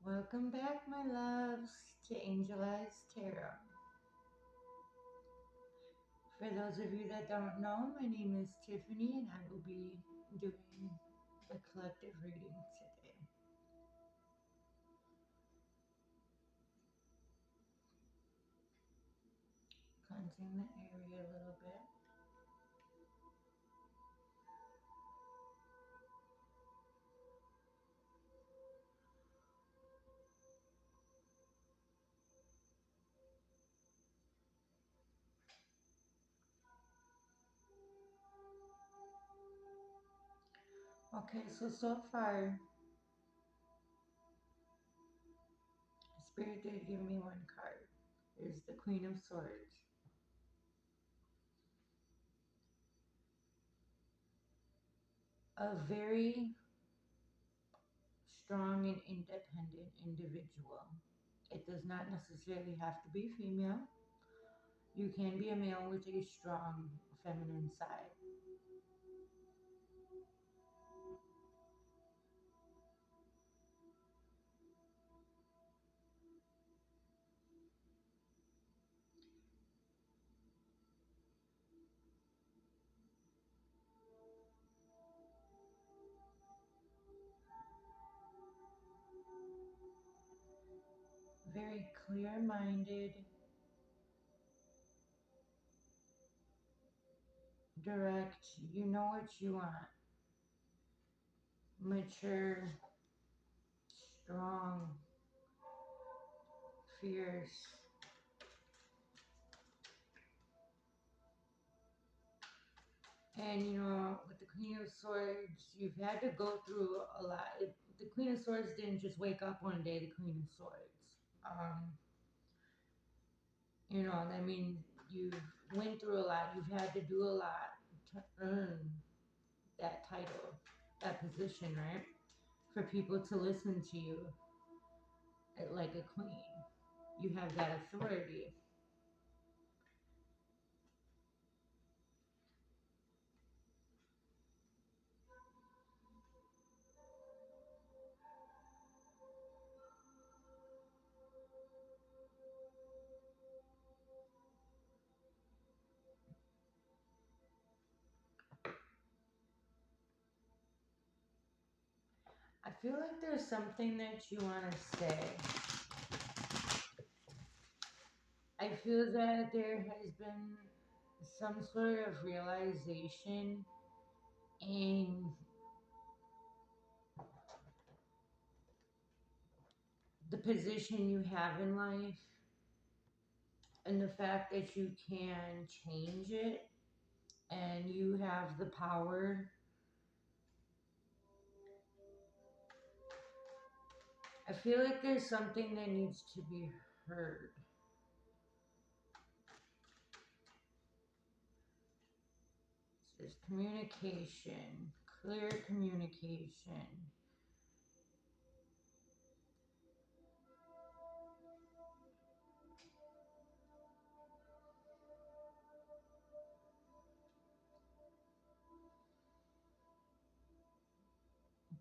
Welcome back, my loves, to Angel Eyes Tarot. For those of you that don't know, my name is Tiffany and I will be doing a collective reading today. Cleansing the area a little bit. Okay, so far, Spirit did give me one card. It's the Queen of Swords. A very strong and independent individual. It does not necessarily have to be female. You can be a male with a strong feminine side. Very clear minded, direct, you know what you want, mature, strong, fierce. And with the Queen of Swords, you've had to go through a lot. The Queen of Swords didn't just wake up one day, the Queen of Swords. Um, I mean, you've went through a lot, you've had to do a lot to earn that title, that position, right? For people to listen to you like a queen. You have that authority. I feel like there's something that you want to say. I feel that there has been some sort of realization in the position you have in life and the fact that you can change it and you have the power. I feel like there's something that needs to be heard. There's communication, clear communication.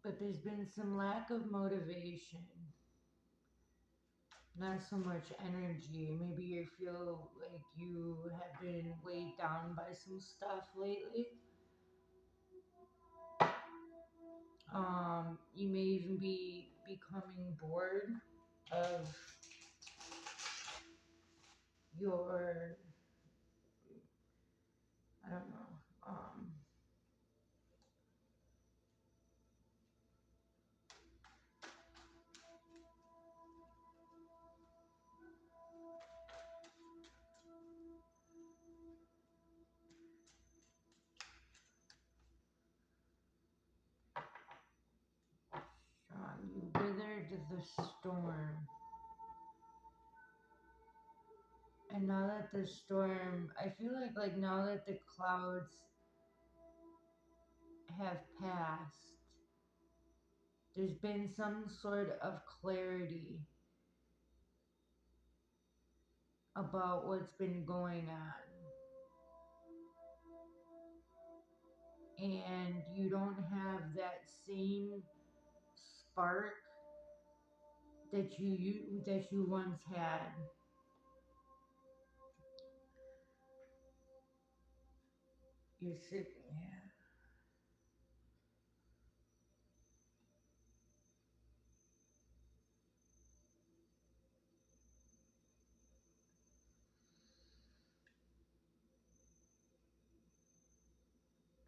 But there's been some lack of motivation, not so much energy. Maybe you feel like you have been weighed down by some stuff lately. You may even be becoming bored of your, I don't know, you withered the storm. And now that the storm, I feel like now that the clouds have passed, there's been some sort of clarity about what's been going on. And you don't have that same spark that you once had. You're sick. Yeah.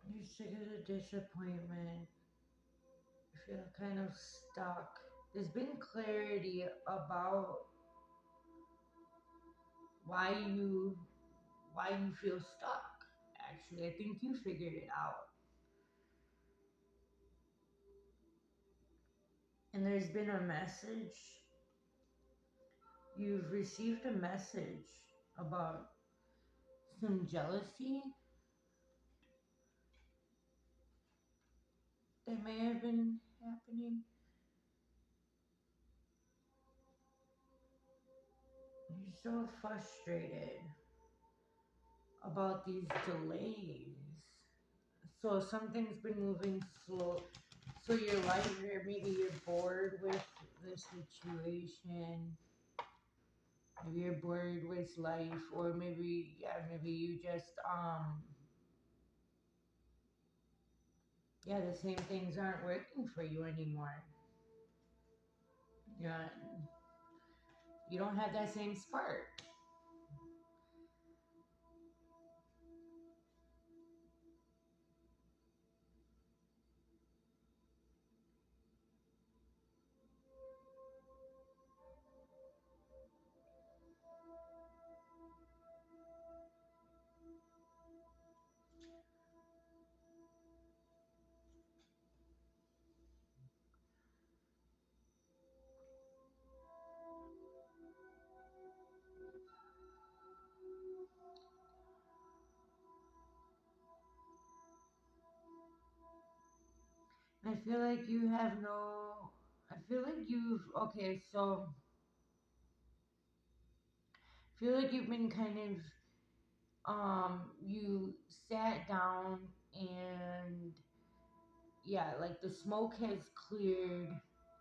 You're sick of the disappointment. You feel kind of stuck. There's been clarity about why you why you feel stuck. Actually, I think you figured it out. And there's been a message. You've received a message about some jealousy that may have been happening. You're so frustrated about these delays. So something's been moving slow. So you're like, or maybe you're bored with the situation. Maybe you're bored with life, or maybe yeah, maybe you just yeah, the same things aren't working for you anymore. Yeah, you don't have that same spark. I feel like you have no. I feel like you've okay. So I feel like you've been kind of you sat down and yeah, like the smoke has cleared.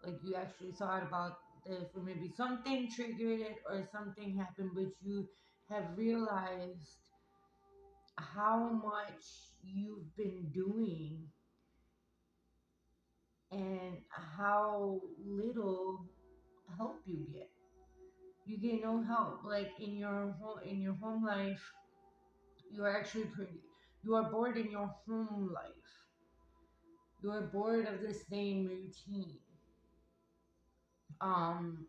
Like you actually thought about this, or maybe something triggered it, or something happened, but you have realized how much you've been doing and how little help you get. You get no help. Like in your home life, you are actually pretty. You are bored in your home life. You are bored of the same routine. Um,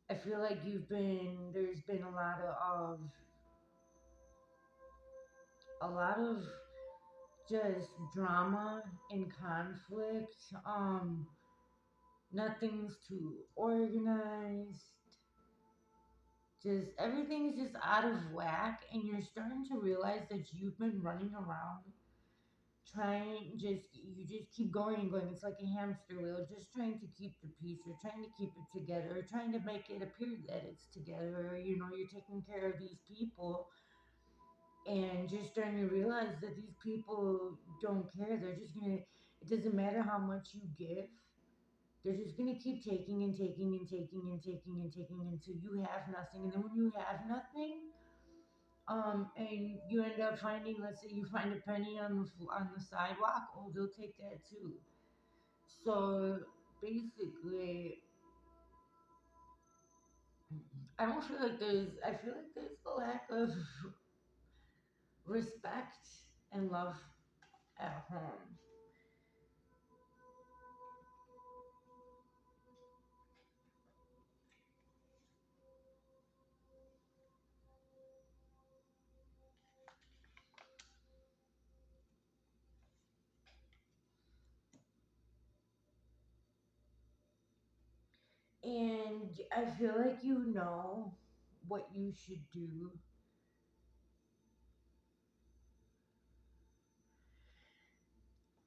I feel like there's been a lot of just drama and conflict. Nothing's too organized. Just everything's just out of whack, and you're starting to realize that you've been running around trying just you just keep going and going. It's like a hamster wheel, just trying to keep the peace, or trying to keep it together, or trying to make it appear that it's together, or you're taking care of these people, and just starting to realize that these people don't care. They're just gonna it doesn't matter how much you give, they're just gonna keep taking and taking and taking and taking and taking until you have nothing. And then when you have nothing, and you end up finding, let's say you find a penny on on the sidewalk, oh, they'll take that too. So basically, I feel like there's a lack of respect and love at home. And I feel like you know what you should do.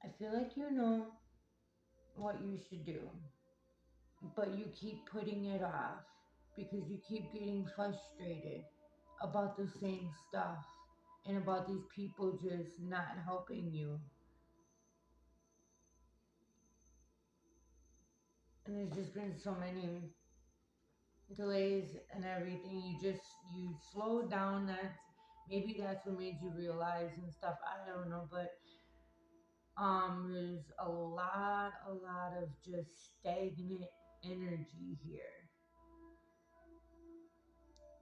I feel like you know what you should do, but you keep putting it off because you keep getting frustrated about the same stuff and about these people just not helping you. And there's just been so many delays and everything. You slowed down. That's what made you realize and stuff. I don't know, but there's a lot of just stagnant energy here,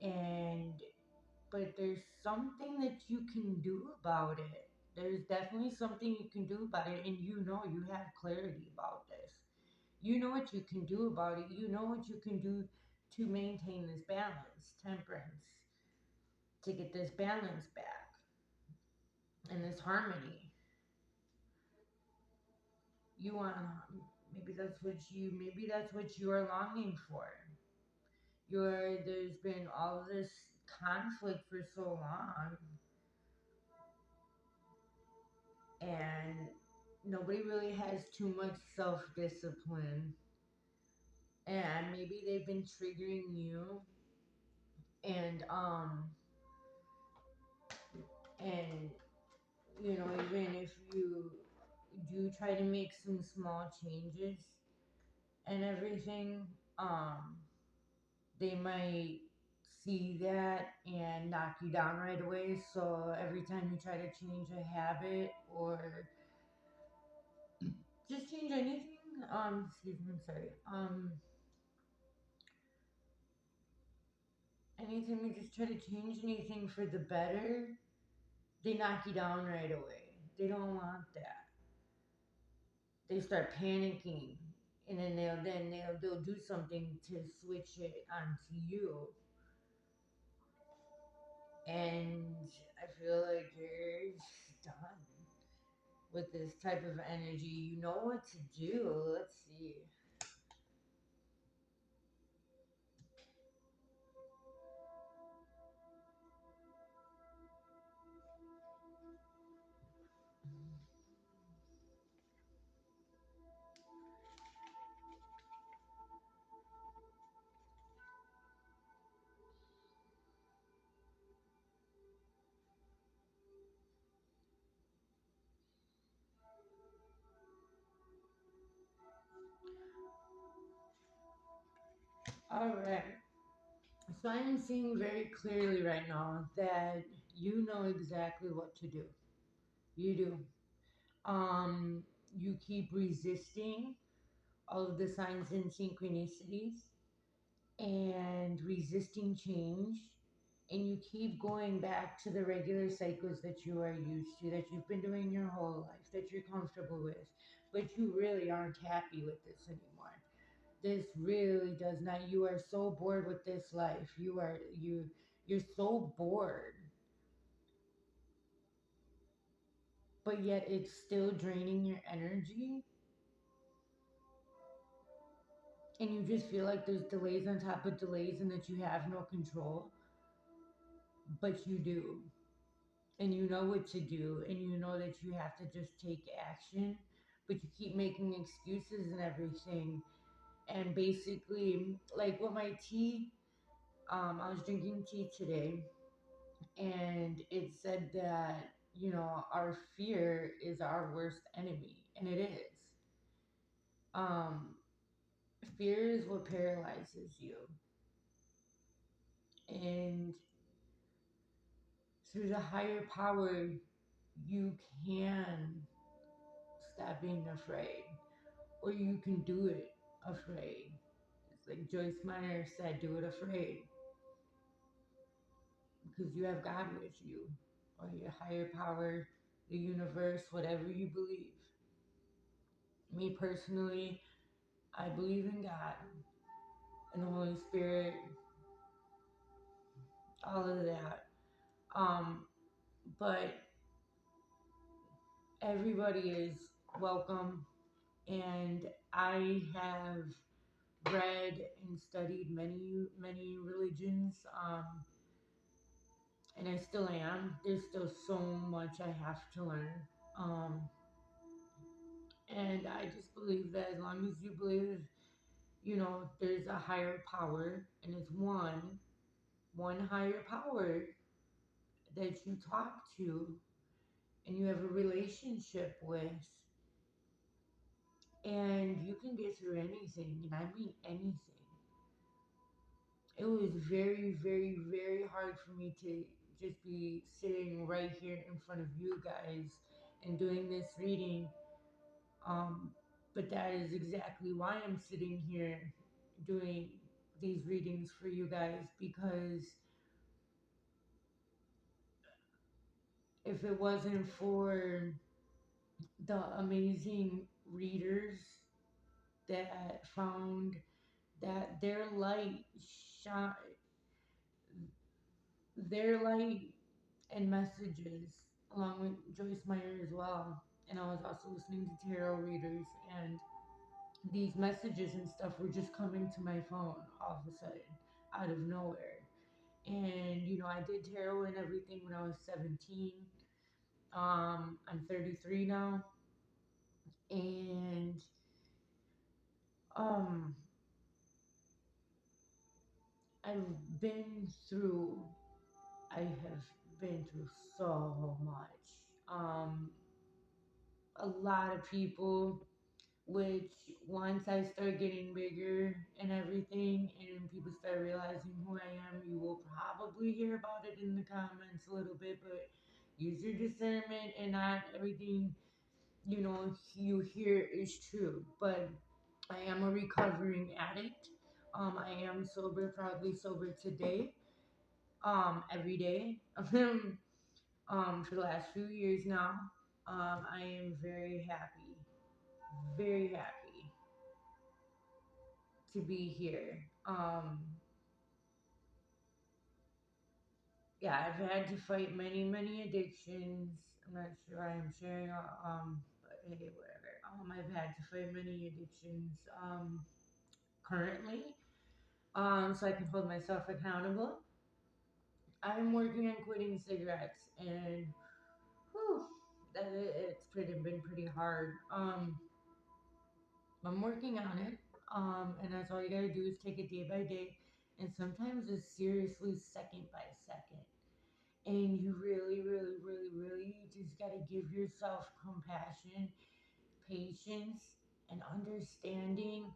and but there's something that you can do about it. There's definitely something you can do about it, and you have clarity about this. You know what you can do about it. You know what you can do to maintain this balance, temperance, to get this balance back and this harmony. You want maybe that's what you are longing for. There's been all this conflict for so long, and nobody really has too much self discipline, and maybe they've been triggering you, and and even if you do try to make some small changes and everything, they might see that and knock you down right away. So every time you try to change a habit or just change anything, excuse me, I'm sorry, anytime you just try to change anything for the better, they knock you down right away. They don't want that. They start panicking, and then they'll do something to switch it onto you. And I feel like you're done with this type of energy. You know what to do. Let's see. All right. So I'm seeing very clearly right now that you know exactly what to do. You do. Um, you keep resisting all of the signs and synchronicities and resisting change, and you keep going back to the regular cycles that you are used to, that you've been doing your whole life, that you're comfortable with, but you really aren't happy with this anymore. This really does not. You are so bored with this life. You're so bored, but yet it's still draining your energy, and you just feel like there's delays on top of delays and that you have no control, but you do. And you know what to do, and you know that you have to just take action, but you keep making excuses and everything. And basically, like with my tea, I was drinking tea today, and it said that our fear is our worst enemy, and it is. um Fear is what paralyzes you, and through the higher power you can stop being afraid, or you can do it afraid. It's like Joyce Meyer said, do it afraid, because you have God with you, or your higher power, the universe, whatever you believe. Me personally, I believe in God and the Holy Spirit, all of that. Um, but everybody is welcome, and I have read and studied many religions, and I still am. There's still so much I have to learn. Um, and I just believe that as long as you believe, there's a higher power, and it's one higher power that you talk to and you have a relationship with, and you can get through anything, and I mean anything. It was very, very, very hard for me to just be sitting right here in front of you guys and doing this reading. Um, but that is exactly why I'm sitting here doing these readings for you guys, because if it wasn't for the amazing readers that found that shine, their light and messages, along with Joyce Meyer as well. And I was also listening to tarot readers, and these messages and stuff were just coming to my phone all of a sudden, out of nowhere. And I did tarot and everything when I was 17. I'm 33 now, and um, I've been through. I have been through so much. Um, a lot of people, which once I start getting bigger and everything, and people start realizing who I am, you will probably hear about it in the comments a little bit, but use your discernment, and not everything you hear is true. But I am a recovering addict. I am sober, proudly sober today, every day. For the last few years now. I am very happy to be here. Yeah, I've had to fight many, many addictions. I'm not sure I am sharing, but hey, whatever. I've had to fight many addictions, currently, so I can hold myself accountable. I'm working on quitting cigarettes, and whew, it's been pretty hard. I'm working on it. And that's all you gotta do is take it day by day, and sometimes it's seriously second by second. And you really, really, really, really just gotta give yourself compassion, patience, and understanding.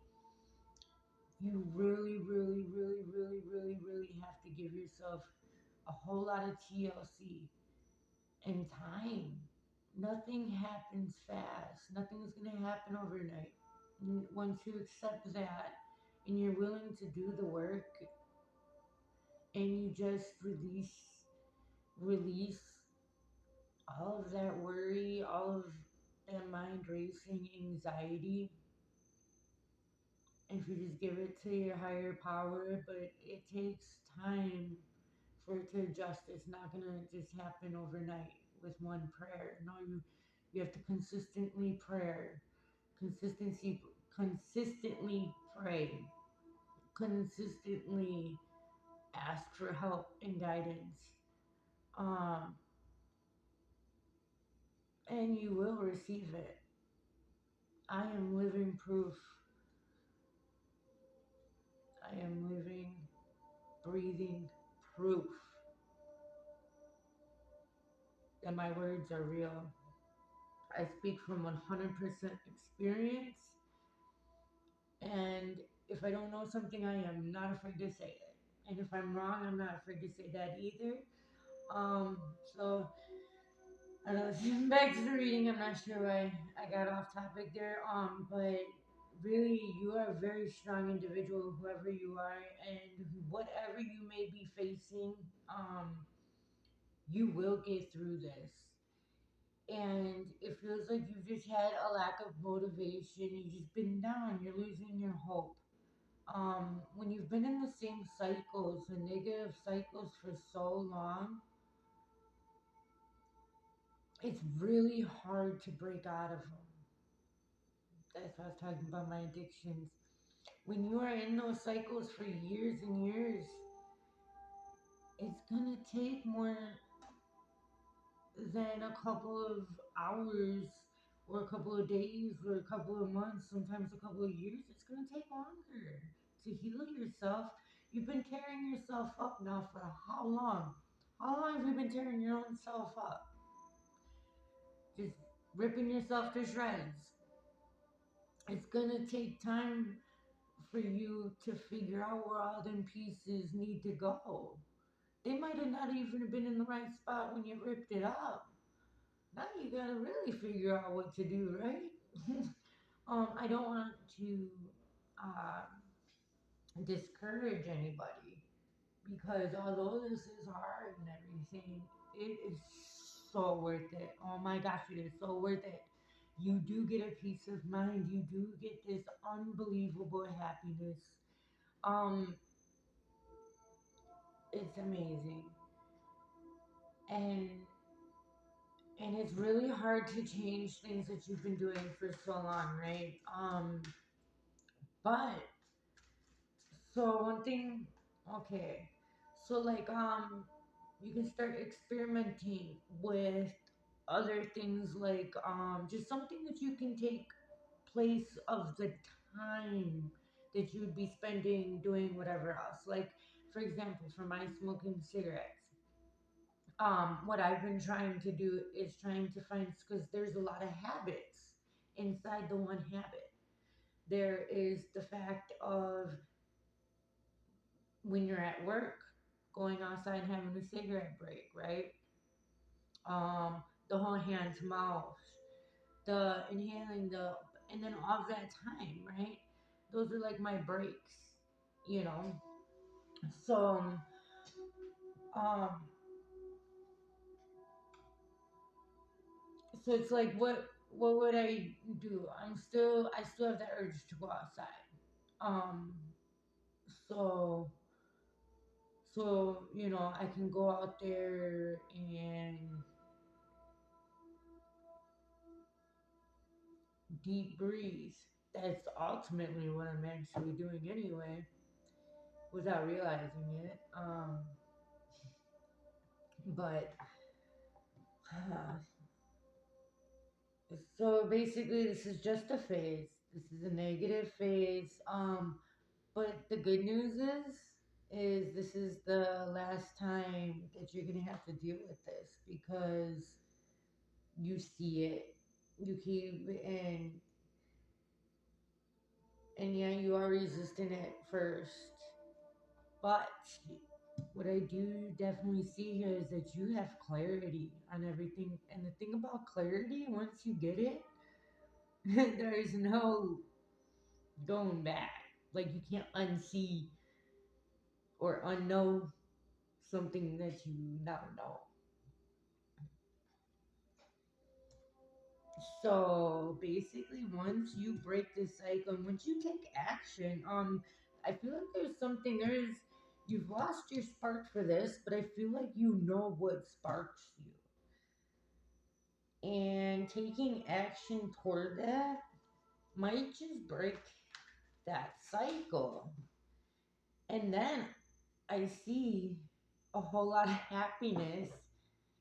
You really, really, really, really, really, really have to give yourself a whole lot of TLC and time. Nothing happens fast. Nothing is gonna happen overnight. Once you accept that and you're willing to do the work, and you just release all of that worry, all of that mind racing anxiety, if you just give it to your higher power. But it takes time for it to adjust. It's not gonna just happen overnight with one prayer. No, you have to consistency consistently pray, consistently ask for help and guidance, um, and you will receive it. I am living proof. I am living, breathing proof that my words are real. I speak from 100% experience, and if I don't know something, I am not afraid to say it. And if I'm wrong, I'm not afraid to say that either. So I know this is back to the reading. I'm not sure why I got off topic there. But really, you are a very strong individual, whoever you are, and whatever you may be facing. You will get through this. And it feels like you've just had a lack of motivation. You've just been down. You're losing your hope. When you've been in the same cycles, the negative cycles for so long, it's really hard to break out of them. That's why I was talking about my addictions. When you are in those cycles for years and years, it's gonna take more than a couple of hours, or a couple of days, or a couple of months, sometimes a couple of years. It's gonna take longer to heal yourself. You've been tearing yourself up now for how long? How long have you been tearing your own self up? Just ripping yourself to shreds. It's gonna take time for you to figure out where all them pieces need to go. They might have not even been in the right spot when you ripped it up. Now you gotta really figure out what to do, right? I don't want to uh, discourage anybody because although this is hard and everything, it is so worth it. Oh my gosh, it is so worth it. You do get a peace of mind. You do get this unbelievable happiness. Um, it's amazing, and it's really hard to change things that you've been doing for so long, right? But so one thing, okay, so like you can start experimenting with other things like just something that you can take place of the time that you would be spending doing whatever else. Like for example, for my smoking cigarettes, what I've been trying to do is trying to find because there's a lot of habits inside the one habit. There is the fact of when you're at work, going outside and having a cigarette break, right? The whole hand to mouth, the inhaling, the and then all that time, right? Those are like my breaks, you know. So, um, so it's like, what would I do? I still have that urge to go outside. Um, so, you know, I can go out there and deep breathe. That's ultimately what I'm actually doing anyway, without realizing it. But so basically, this is just a phase. This is a negative phase. But the good news is this is the last time that you're gonna have to deal with this because you see it, you keep and yeah, you are resisting it first. But what I do definitely see here is that you have clarity on everything. And the thing about clarity, once you get it, there's no going back. Like you can't unsee or unknow something that you now know. So basically, once you break this cycle, and once you take action, I feel like there's you've lost your spark for this, but I feel like you know what sparks you, and taking action toward that might just break that cycle, and then I see a whole lot of happiness,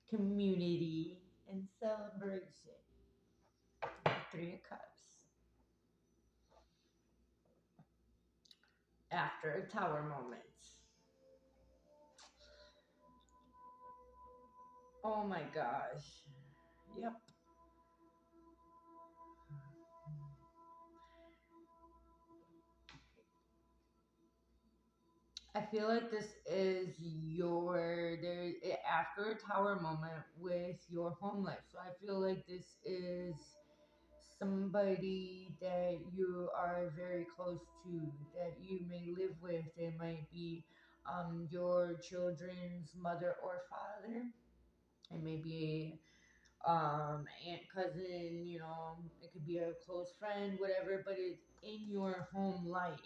community, and celebration. Three of Cups after a tower moment. Oh my gosh. Yep. I feel like this is your there after a tower moment with your home life. So I feel like this is somebody that you are very close to, that you may live with. It might be your children's mother or father. It may be aunt, cousin, you know, it could be a close friend, whatever, but it's in your home life.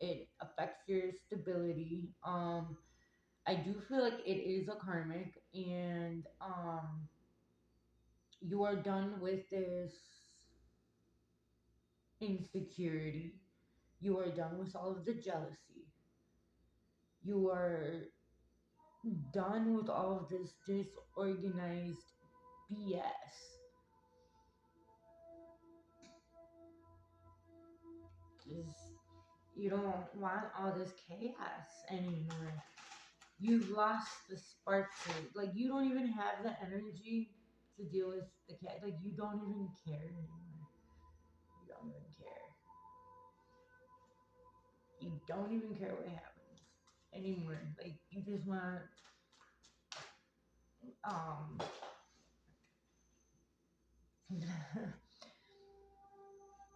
It affects your stability. I do feel like it is a karmic, and you are done with this insecurity. You are done with all of the jealousy. You are done with all of this disorganized BS. Just you don't want all this chaos anymore. You've lost the spark to like you don't even have the energy to deal with the cat. Like you don't even care anymore. even care. You don't even care what happens anymore. Like you just want um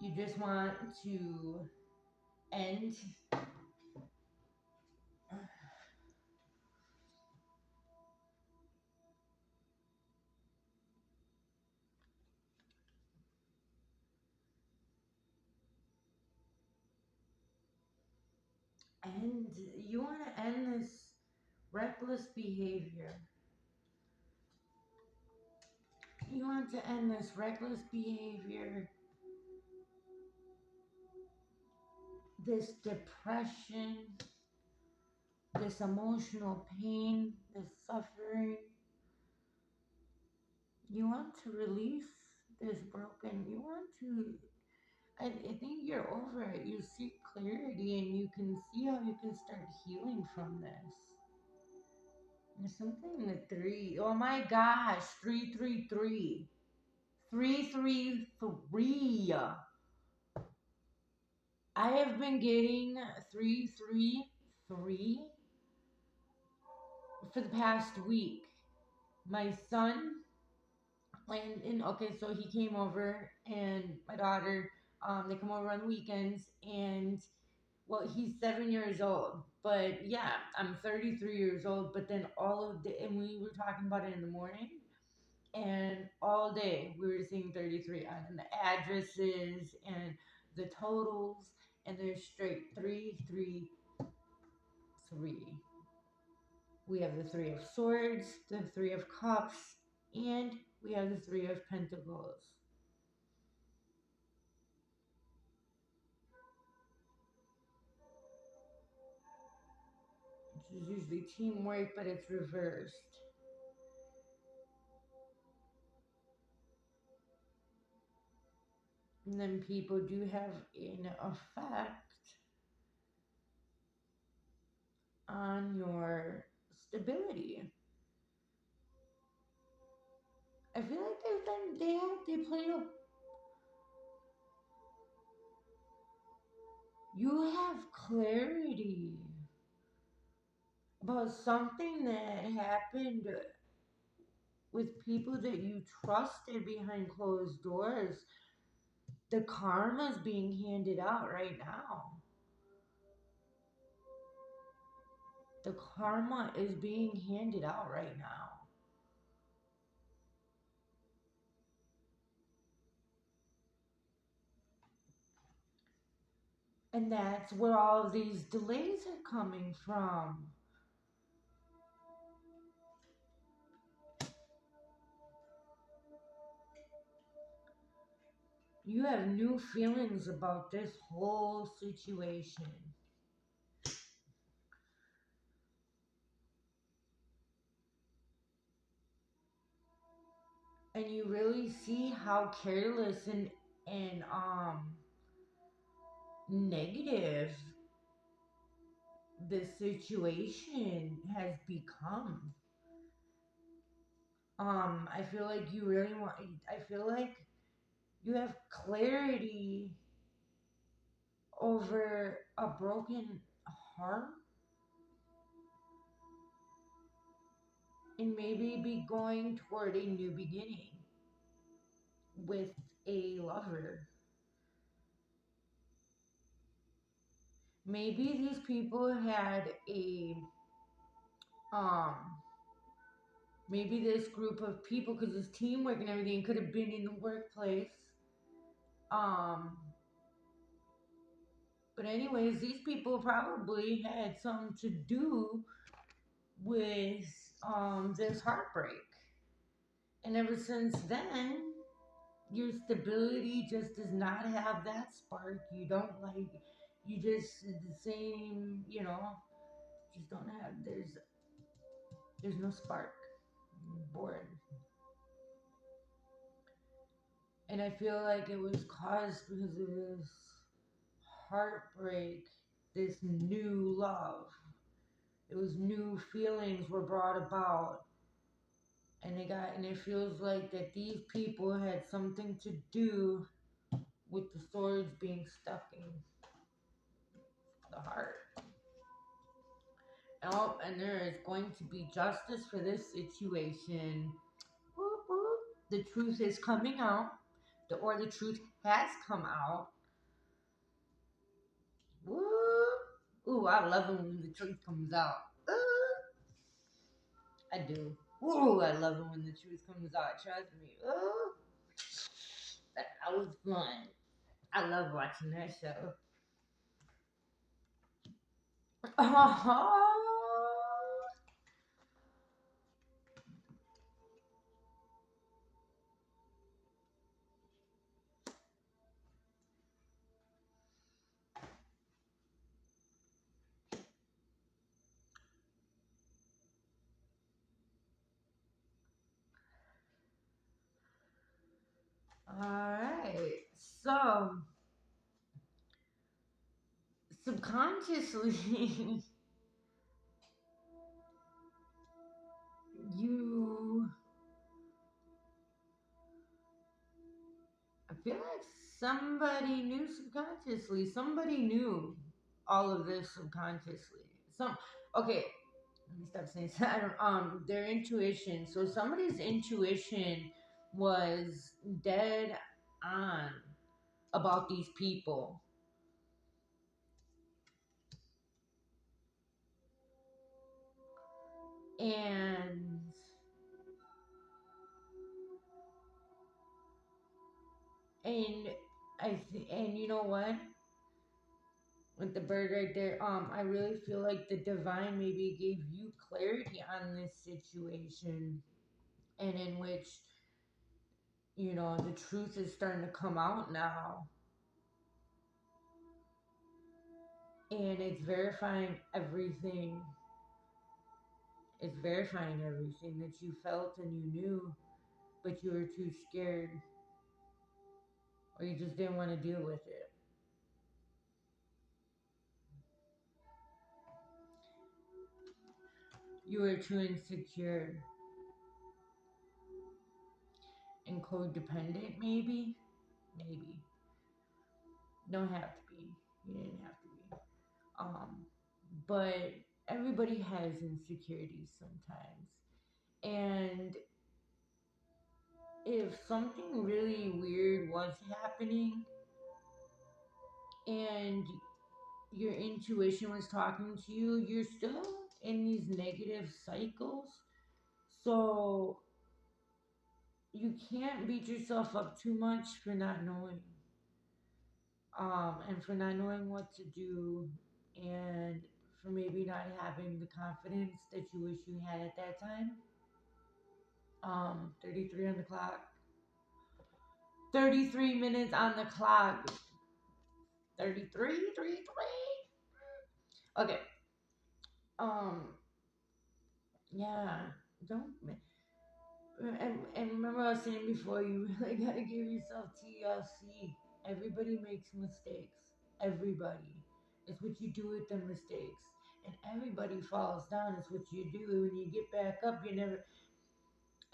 you just want to end and you want to end this reckless behavior. You want to end this reckless behavior, this depression, this emotional pain, this suffering. You want to release this broken. You want to. I think you're over it. You see clarity and you can see how you can start healing from this. There's something in the three. Oh my gosh, 333. 333. I have been getting 333 for the past week. My son went in, okay, so he came over and my daughter, they come over on the weekends and well, he's 7 years old. But yeah, I'm 33 years old. But then all of the, and we were talking about it in the morning, and all day we were seeing 33 on the addresses and the totals, and there's straight 333. We have the Three of Swords, the Three of Cups, and we have the Three of Pentacles. Which is usually teamwork, but it's reversed. And then people do have an effect on your stability. I feel like they played a, you have clarity about something that happened with people that you trusted behind closed doors. The karma is being handed out right now. The karma is being handed out right now. And that's where all of these delays are coming from. You have new feelings about this whole situation. And you really see how careless and negative this situation has become. I feel like you really want, I feel like you have clarity over a broken heart and maybe be going toward a new beginning with a lover. Maybe these people had a um maybe this group of people, because it's teamwork and everything, could have been in the workplace. um but anyways, these people probably had something to do with this heartbreak, and ever since then your stability just does not have that spark. You don't like, you just the same, just don't have, there's no spark. You're bored. And I feel like it was caused because of this heartbreak, this new love. It was new feelings were brought about. And it feels like that these people had something to do with the swords being stuck in the heart. Oh, and there is going to be justice for this situation. Whoop, whoop. The truth is coming out, or the truth has come out. Whoop. Ooh, I love it when the truth comes out. I do. Ooh, I love it when the truth comes out. Trust me. Ooh, that was fun. I love watching that show. Alright. So, subconsciously, you. I feel like somebody knew subconsciously. Somebody knew all of this subconsciously. Some. Okay, let me stop saying that. Their intuition. So somebody's intuition was dead on about these people, and and and you know what? With the bird right there, I really feel like the divine maybe gave you clarity on this situation, and in which the truth is starting to come out now, and it's verifying everything that you felt and you knew, but you were too scared, or you just didn't want to deal with it. You were too insecure and codependent, maybe. Don't have to be. You didn't have to be. But everybody has insecurities sometimes. And if something really weird was happening and your intuition was talking to you, you're still in these negative cycles. So you can't beat yourself up too much for not knowing. And for not knowing what to do, and for maybe not having the confidence that you wish you had at that time. 33 on the clock. 33 minutes on the clock. 33, 33. Okay. Um, yeah. Don't. And remember, I was saying before, you really gotta give yourself TLC. Everybody makes mistakes. Everybody. It's what you do with the mistakes. And everybody falls down. It's what you do. When you get back up, you never.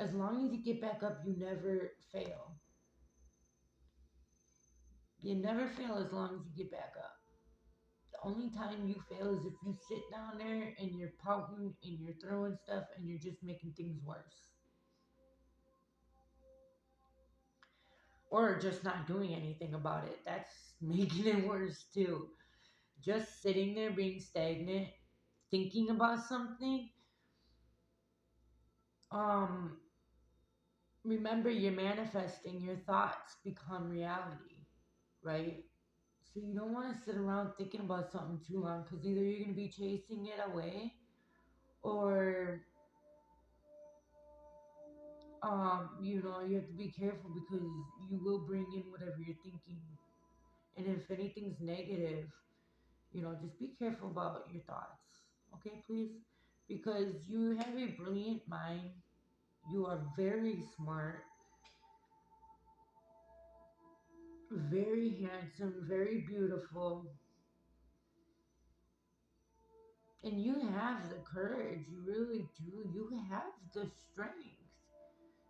As long as you get back up, you never fail. You never fail as long as you get back up. The only time you fail is if you sit down there and you're pouting and you're throwing stuff and you're just making things worse. Or just not doing anything about it. That's making it worse too. Just sitting there being stagnant, thinking about something. Um, Remember, you're manifesting, your thoughts become reality, right? So you don't want to sit around thinking about something too long, because either you're going to be chasing it away, or you have to be careful because you will bring in whatever you're thinking. And if anything's negative, just be careful about your thoughts. Okay, please? Because you have a brilliant mind. You are very smart, very handsome, very beautiful. And you have the courage. You really do. You have the strength.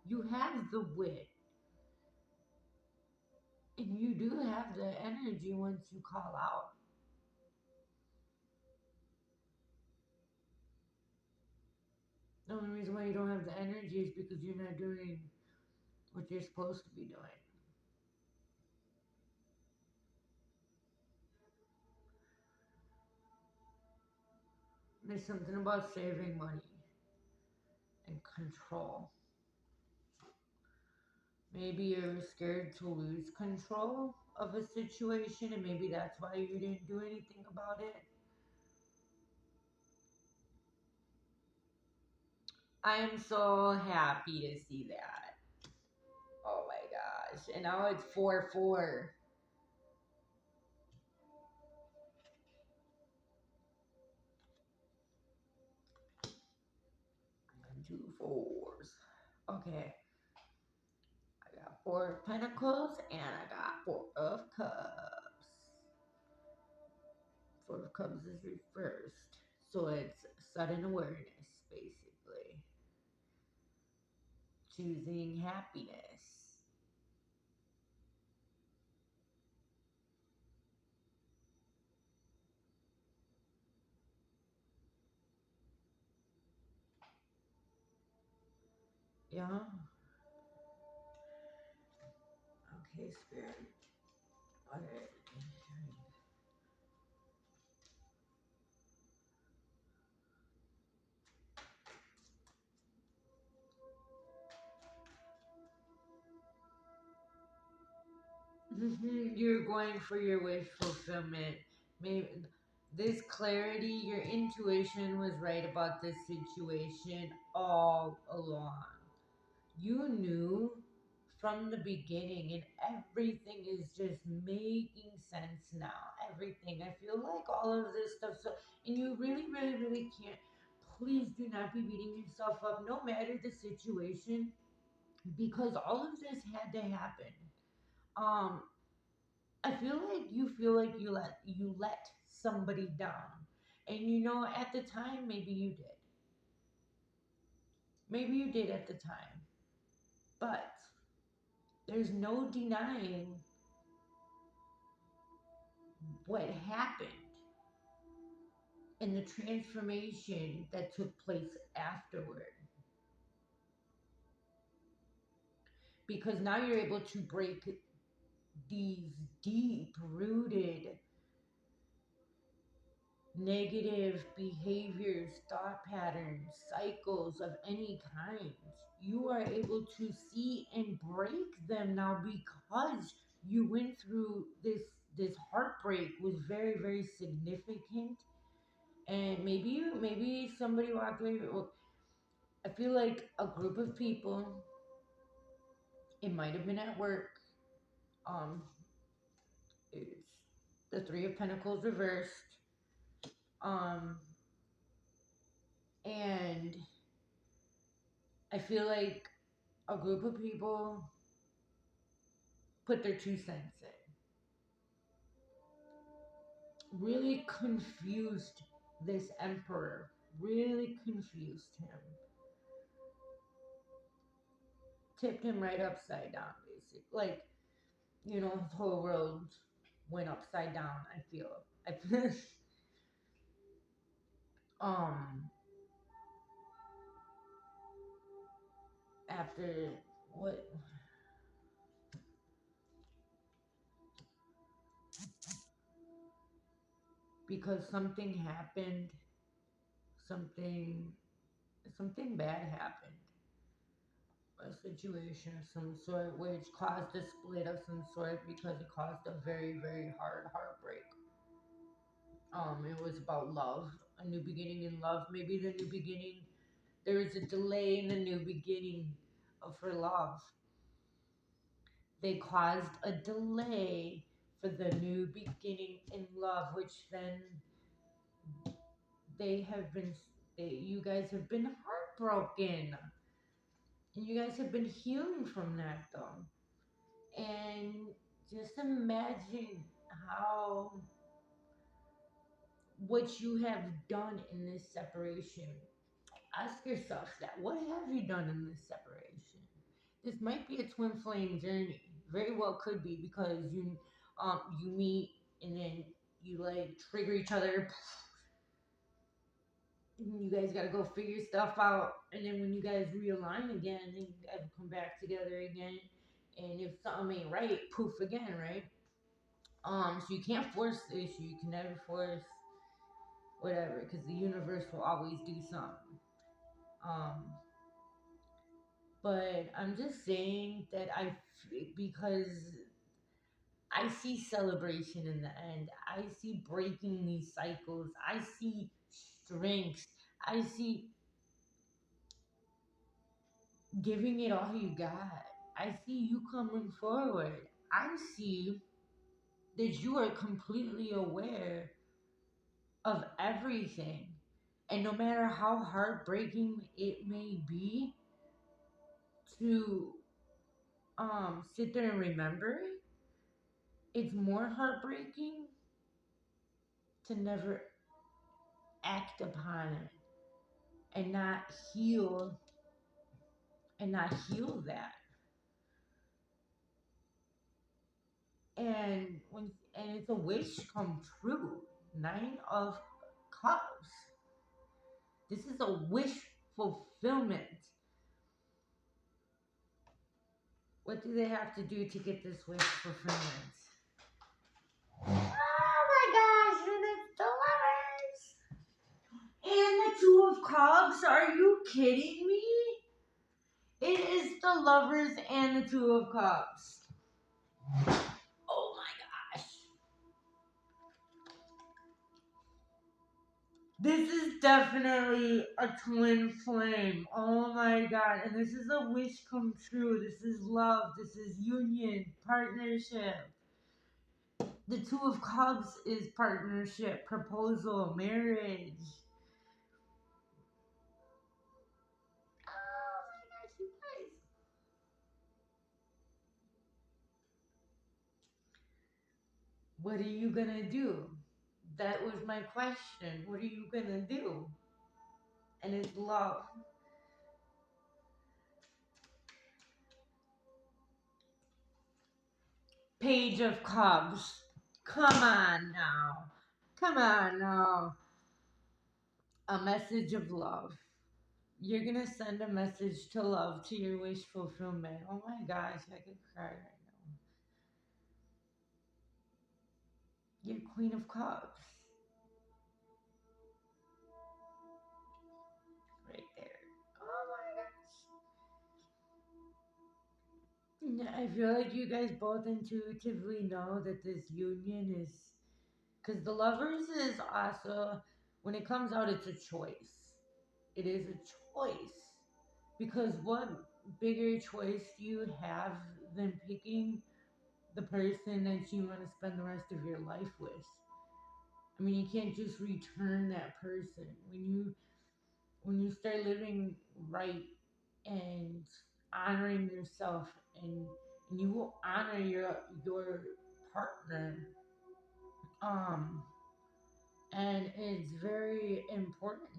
You have the wit. And you do have the energy once you call out. The only reason why you don't have the energy is because you're not doing what you're supposed to be doing. There's something about saving money and control. Maybe you're scared to lose control of a situation, and maybe that's why you didn't do anything about it. I am so happy to see that. Oh my gosh. And now it's 4-4. And two fours. Okay. I got four of pentacles and I got four of cups. Four of cups is reversed. So it's sudden awareness, basically. Choosing happiness. Yeah. Okay, spirit. Okay. You're going for your wish fulfillment. Maybe this clarity, your intuition was right about this situation all along. You knew from the beginning, and everything is just making sense now. Everything. I feel like all of this stuff. So, and you really, really, really can't. Please do not be beating yourself up, no matter the situation, because all of this had to happen. Um, I feel like you let somebody down. And at the time maybe you did. Maybe you did at the time. But there's no denying what happened and the transformation that took place afterward. Because now you're able to break these deep rooted negative behaviors, thought patterns, cycles of any kind. You are able to see and break them now because you went through this heartbreak was very very significant, and maybe somebody walked away. Well, I feel like a group of people. It might have been at work. Um, it's the Three of Pentacles reversed. Um, and I feel like a group of people put their 2 cents in. Really confused this emperor. Really confused him. Tipped him right upside down, basically. Like, his whole world went upside down, I feel. I feel um after what because something happened, something something bad happened, a situation of some sort which caused a split of some sort because it caused a very very hard heartbreak. It was about love, a new beginning in love. Maybe the new beginning, there was a delay in the new beginning for love. They caused a delay for the new beginning in love, which then they have been you guys have been heartbroken, and you guys have been healing from that though. And just imagine how what you have done in this separation. Ask yourself that. What have you done in this separation? This might be a twin flame journey. Very well could be because you meet and then you like trigger each other. You guys gotta go figure stuff out, and then when you guys realign again, then you guys come back together again. And if something ain't right, poof again, right? So you can't force the issue. You can never force whatever, because the universe will always do something. Um, but I'm just saying that because I see celebration in the end. I see breaking these cycles. I see strength. I see giving it all you got. I see you coming forward. I see that you are completely aware of everything. And no matter how heartbreaking it may be to sit there and remember it, it's more heartbreaking to never act upon it and not heal heal that. And it's a wish come true. Nine of Cups. This is a wish fulfillment. What do they have to do to get this wish fulfillment? Oh my gosh, and it's the lovers. And the Two of Cups? Are you kidding me? It is the lovers and the Two of Cups. Oh my gosh. This is definitely a twin flame. Oh my god. And this is a wish come true. This is love. This is union, partnership. The Two of Cups is partnership, proposal, marriage. Oh my gosh, you guys. What are you gonna do? That was my question. What are you gonna do? And it's love. Page of Cups. Come on now. Come on now. A message of love. You're gonna send a message to love to your wish fulfillment. Oh my gosh, I could cry right now. You're Queen of Cups. Right there. Oh my gosh. I feel like you guys both intuitively know that this union is. Because the lovers is also, when it comes out, it's a choice. It is a choice. Because what bigger choice do you have than picking the person that you want to spend the rest of your life with? I mean, you can't just return that person. When you start living right and honoring yourself, and you will honor your partner, um and it's very important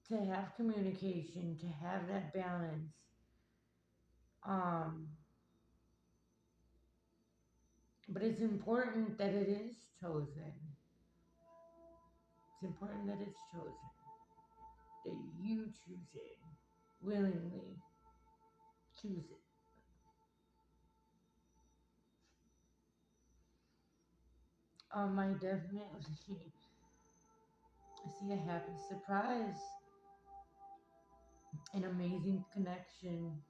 to have communication, to have that balance. um but it's important that it is chosen. It's important that it's chosen, that you choose it willingly. Choose it. I definitely see a happy surprise, an amazing connection,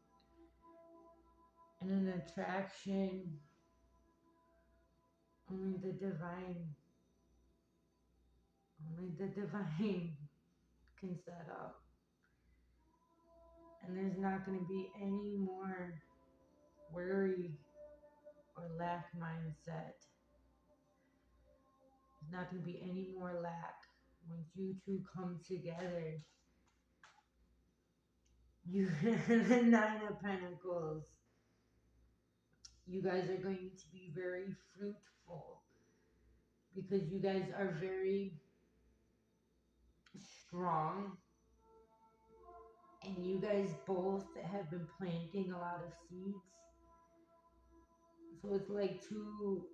and an attraction. Only the divine, only the divine can set up. And there's not going to be any more worry or lack mindset. There's not going to be any more lack. Once you two come together, you the Nine of Pentacles. You guys are going to be very fruitful because you guys are very strong. and you guys both have been planting a lot of seeds. So it's like two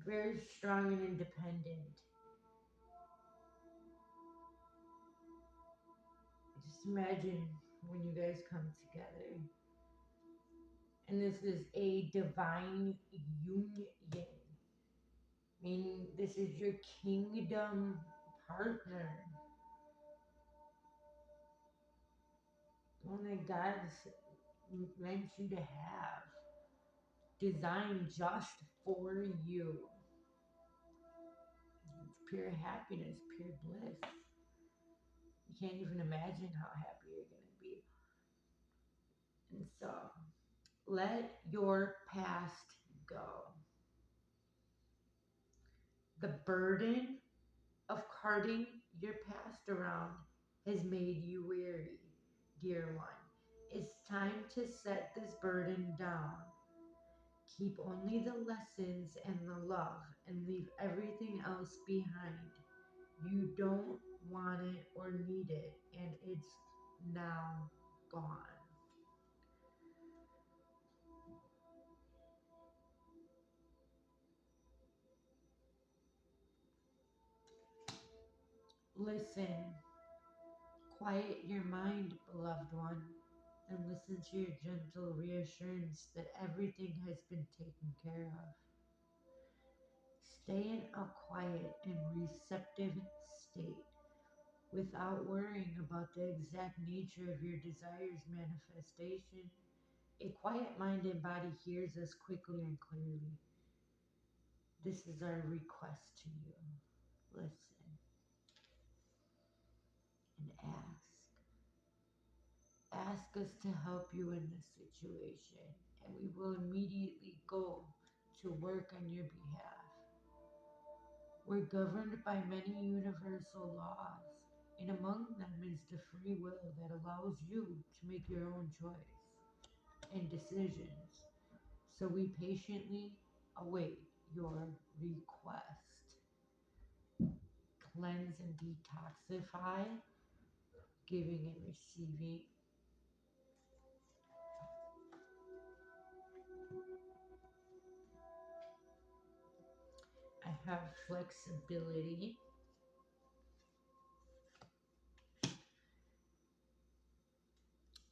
very strong and independent. Just imagine when you guys come together. And this is a divine union. Meaning this is your kingdom partner. One that God's meant you to have. Designed just for you. It's pure happiness, pure bliss. You can't even imagine how happy you're going to be. And so, let your past go. The burden of carting your past around has made you weary, dear one. It's time to set this burden down. Keep only the lessons and the love and leave everything else behind. You don't want it or need it, and it's now gone. Listen, quiet your mind, beloved one, and listen to your gentle reassurance that everything has been taken care of. Stay in a quiet and receptive state without worrying about the exact nature of your desire's manifestation. A quiet mind and body hears us quickly and clearly. This is our request to you. Listen and ask. Ask us to help you in this situation, and we will immediately go to work on your behalf. We're governed by many universal laws, and among them is the free will that allows you to make your own choice and decisions. So we patiently await your request. Cleanse and detoxify, giving and receiving. I have flexibility,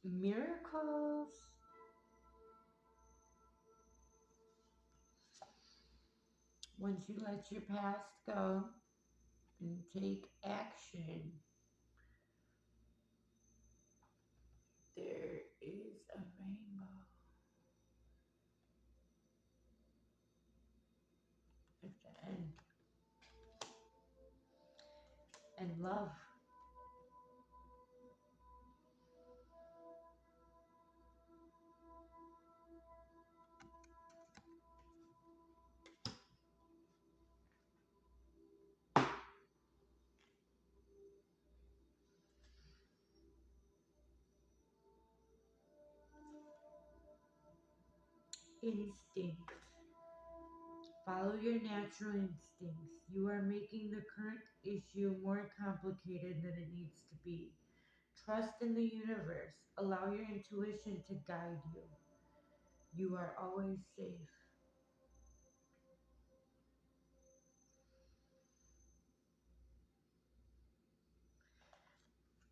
miracles. Once you let your past go and take action, there is a rainbow at the end. And love. Instinct. Follow your natural instincts. You are making the current issue more complicated than it needs to be. Trust in the universe. Allow your intuition to guide you. You are always safe.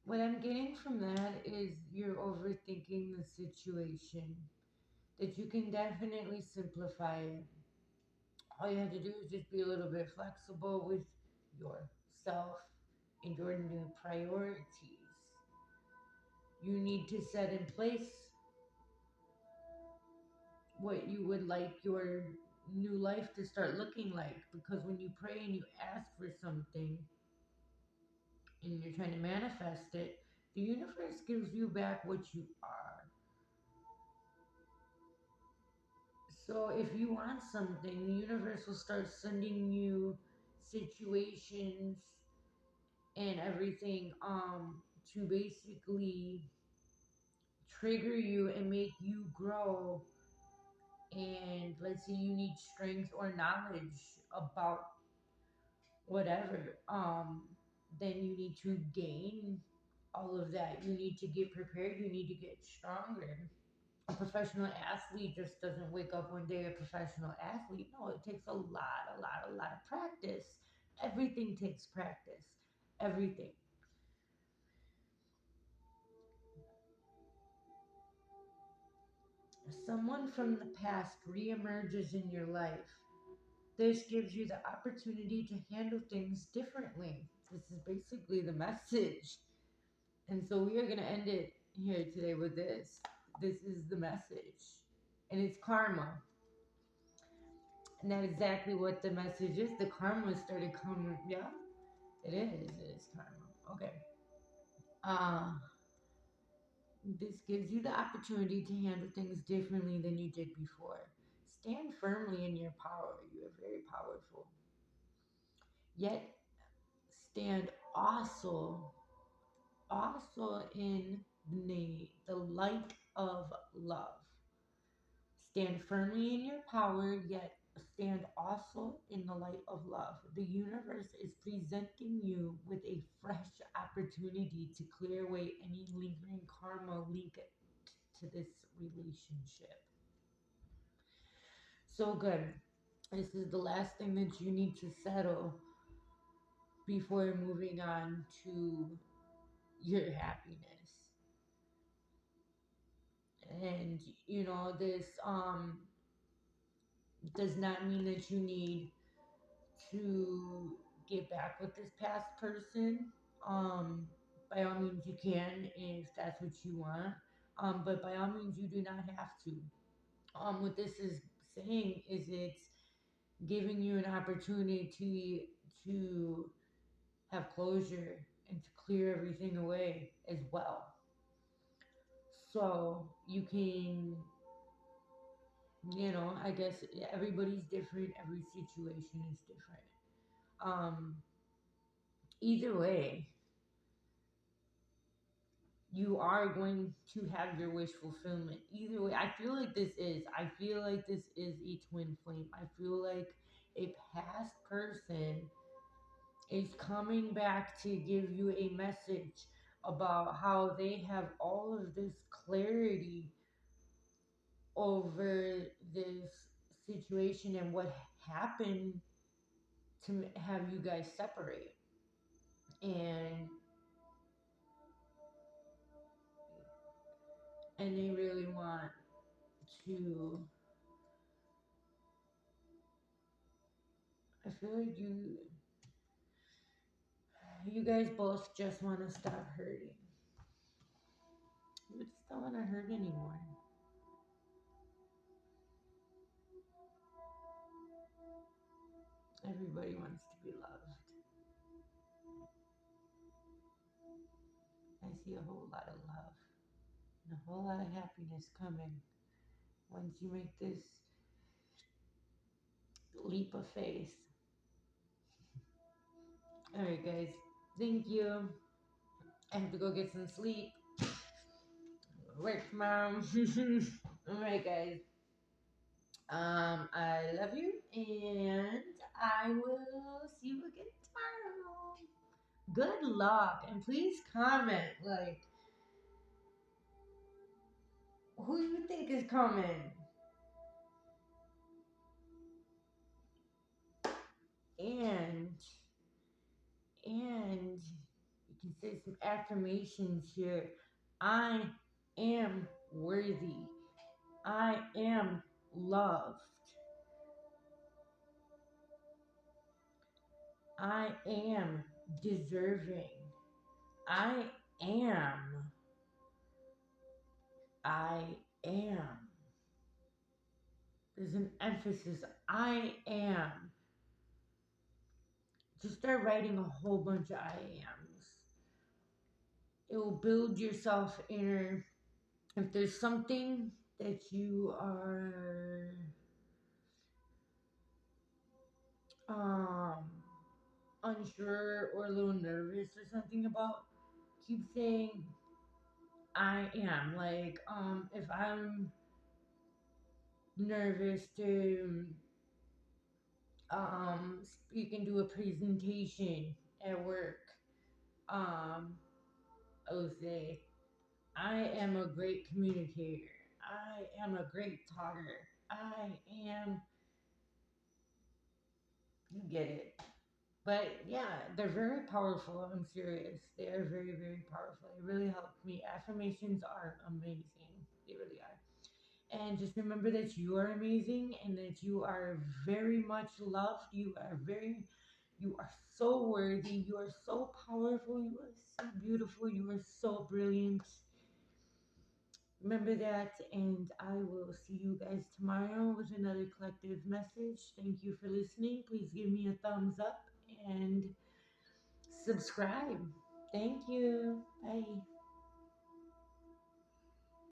What I'm getting from that is you're overthinking the situation. That you can definitely simplify it. All you have to do is just be a little bit flexible with yourself and your new priorities. You need to set in place what you would like your new life to start looking like, because when you pray and you ask for something and you're trying to manifest it, the universe gives you back what you are. So if you want something, the universe will start sending you situations and everything to basically trigger you and make you grow. And let's say you need strength or knowledge about whatever. then you need to gain all of that. You need to get prepared. You need to get stronger. A professional athlete just doesn't wake up one day a professional athlete. No, it takes a lot of practice. Everything takes practice. Everything. Someone from the past reemerges in your life. This gives you the opportunity to handle things differently. This is basically the message. And so we are going to end it here today with this. This is the message. And it's karma. And that's exactly what the message is. The karma started coming. Yeah, it is. It is karma. Okay. Uh, this gives you the opportunity to handle things differently than you did before. Stand firmly in your power. You are very powerful. Yet stand also in the light of love. Stand firmly in your power, yet stand also in the light of love. The universe is presenting you with a fresh opportunity to clear away any lingering karma linked to this relationship. So good. This is the last thing that you need to settle before moving on to your happiness. And this does not mean that you need to get back with this past person. Um, by all means, you can if that's what you want. But by all means, you do not have to. What this is saying is it's giving you an opportunity to have closure and to clear everything away as well. So you can, I guess everybody's different, every situation is different. Um, Either way, you are going to have your wish fulfillment. Either way, I feel like this is a twin flame. I feel like a past person is coming back to give you a message about how they have all of this clarity over this situation and what happened to have you guys separate. And they really want to, I feel like you guys both just want to stop hurting. You just don't want to hurt anymore. Everybody wants to be loved. I see a whole lot of love and a whole lot of happiness coming once you make this leap of faith. All right, guys. Thank you. I have to go get some sleep. Work tomorrow. All right, guys. I love you, and I will see you again tomorrow. Good luck, and please comment like who you think is coming, and you can say some affirmations here. I am worthy. I am loved. I am deserving. I am. I am. There's an emphasis. I am. Just start writing a whole bunch of I ams. It will build your self inner. If there's something that you are um, unsure or a little nervous or something about, keep saying I am. Like, if I'm nervous to speak and do a presentation at work, Um, Jose, I am a great communicator. I am a great talker. I am, you get it. But yeah, they're very powerful. I'm serious. They are very, very powerful. It really helped me. Affirmations are amazing. They really are. And just remember that you are amazing and that you are very much loved. You are so worthy. You are so powerful. You are so beautiful. You are so brilliant. Remember that, and I will see you guys tomorrow with another collective message. Thank you for listening. Please give me a thumbs up and subscribe. Thank you. Bye.